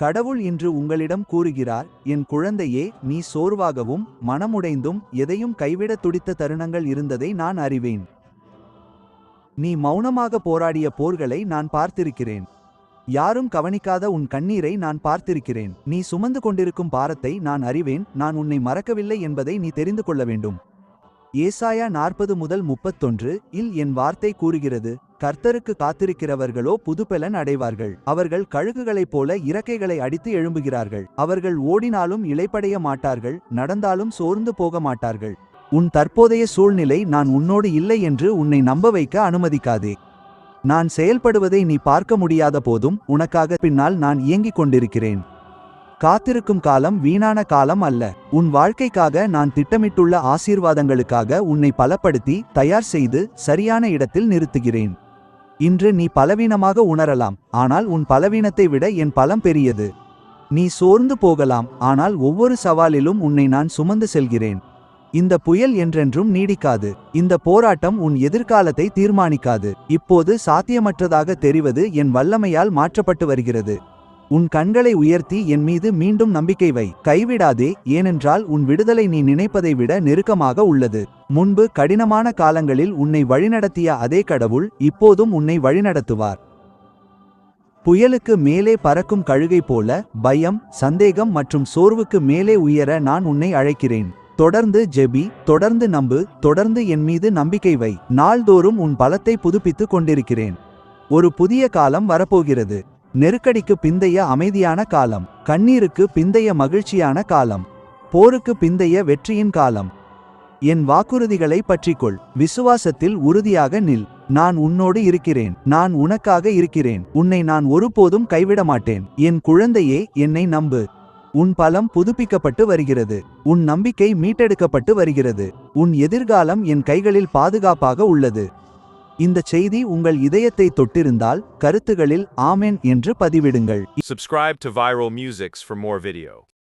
கடவுள் இன்று உங்களிடம் கூறுகிறார், என் குழந்தையே, நீ சோர்வாகவும் மனமுடைந்தும் எதையும் கைவிடத் துடித்த தருணங்கள் இருந்ததை நான் அறிவேன். நீ மௌனமாக போராடிய போர்களை நான் பார்த்திருக்கிறேன். யாரும் கவனிக்காத உன் கண்ணீரை நான் பார்த்திருக்கிறேன். நீ சுமந்து கொண்டிருக்கும் பாரத்தை நான் அறிவேன். நான் உன்னை மறக்கவில்லை என்பதை நீ தெரிந்து கொள்ள வேண்டும். ஏசாயா 40:31 இல் என் வார்த்தை கூறுகிறது, கர்த்தருக்கு காத்திருக்கிறவர்களோ புதுப்பெலன் அடைவார்கள். அவர்கள் கழுகுகளைப் போல இறக்கைகளை அடித்து எழும்புகிறார்கள். அவர்கள் ஓடினாலும் இளைப்படைய மாட்டார்கள், நடந்தாலும் சோர்ந்து போக மாட்டார்கள். உன் தற்போதைய சூழ்நிலை நான் உன்னோடு இல்லை என்று உன்னை நம்ப வைக்க அனுமதிக்காதே. நான் செயல்படுவதை நீ பார்க்க முடியாத போதும் உனக்காக பின்னால் நான் இயங்கிக் கொண்டிருக்கிறேன். காத்திருக்கும் காலம் வீணான காலம் அல்ல. உன் வாழ்க்கைக்காக நான் திட்டமிட்டுள்ள ஆசீர்வாதங்களுக்காக உன்னை பலப்படுத்தி தயார் செய்து சரியான இடத்தில் நிறுத்துகிறேன். இன்று நீ பலவீனமாக உணரலாம், ஆனால் உன் பலவீனத்தை விட என் பலம் பெரியது. நீ சோர்ந்து போகலாம், ஆனால் ஒவ்வொரு சவாலிலும் உன்னை நான் சுமந்து செல்கிறேன். இந்த புயல் என்றென்றும் நீடிக்காது. இந்த போராட்டம் உன் எதிர்காலத்தை தீர்மானிக்காது. இப்போது சாத்தியமற்றதாக தெரிவது என் வல்லமையால் மாற்றப்பட்டு வருகிறது. உன் கண்களை உயர்த்தி என் மீது மீண்டும் நம்பிக்கை வை. கைவிடாதே, ஏனென்றால் உன் விடுதலை நீ நினைப்பதை விட நெருக்கமாக உள்ளது. முன்பு கடினமான காலங்களில் உன்னை வழிநடத்திய அதே கடவுள் இப்போதும் உன்னை வழிநடத்துவார். புயலுக்கு மேலே பறக்கும் கழுகை போல பயம், சந்தேகம் மற்றும் சோர்வுக்கு மேலே உயர நான் உன்னை அழைக்கிறேன். தொடர்ந்து ஜெபி, தொடர்ந்து நம்பு, தொடர்ந்து என் மீது நம்பிக்கை வை. நாள்தோறும் உன் பலத்தை புதுப்பித்துக் கொண்டிருக்கிறேன். ஒரு புதிய காலம் வரப்போகிறது. நெருக்கடிக்கு பிந்தைய அமைதியான காலம், கண்ணீருக்கு பிந்தைய மகிழ்ச்சியான காலம், போருக்கு பிந்தைய வெற்றியின் காலம். என் வாக்குறுதிகளை பற்றிக்கொள். விசுவாசத்தில் உறுதியாக நில். நான் உன்னோடு இருக்கிறேன். நான் உனக்காக இருக்கிறேன். உன்னை நான் ஒருபோதும் கைவிட மாட்டேன். என் குழந்தையே, என்னை நம்பு. உன் பலம் புதுப்பிக்கப்பட்டு வருகிறது. உன் நம்பிக்கை மீட்டெடுக்கப்பட்டு வருகிறது. உன் எதிர்காலம் என் கைகளில் பாதுகாப்பாக உள்ளது. இந்த செய்தி உங்கள் இதயத்தை தொட்டிருந்தால் கருத்துகளில் ஆமென் என்று பதிவிடுங்கள். Subscribe to Viral Musics for more video.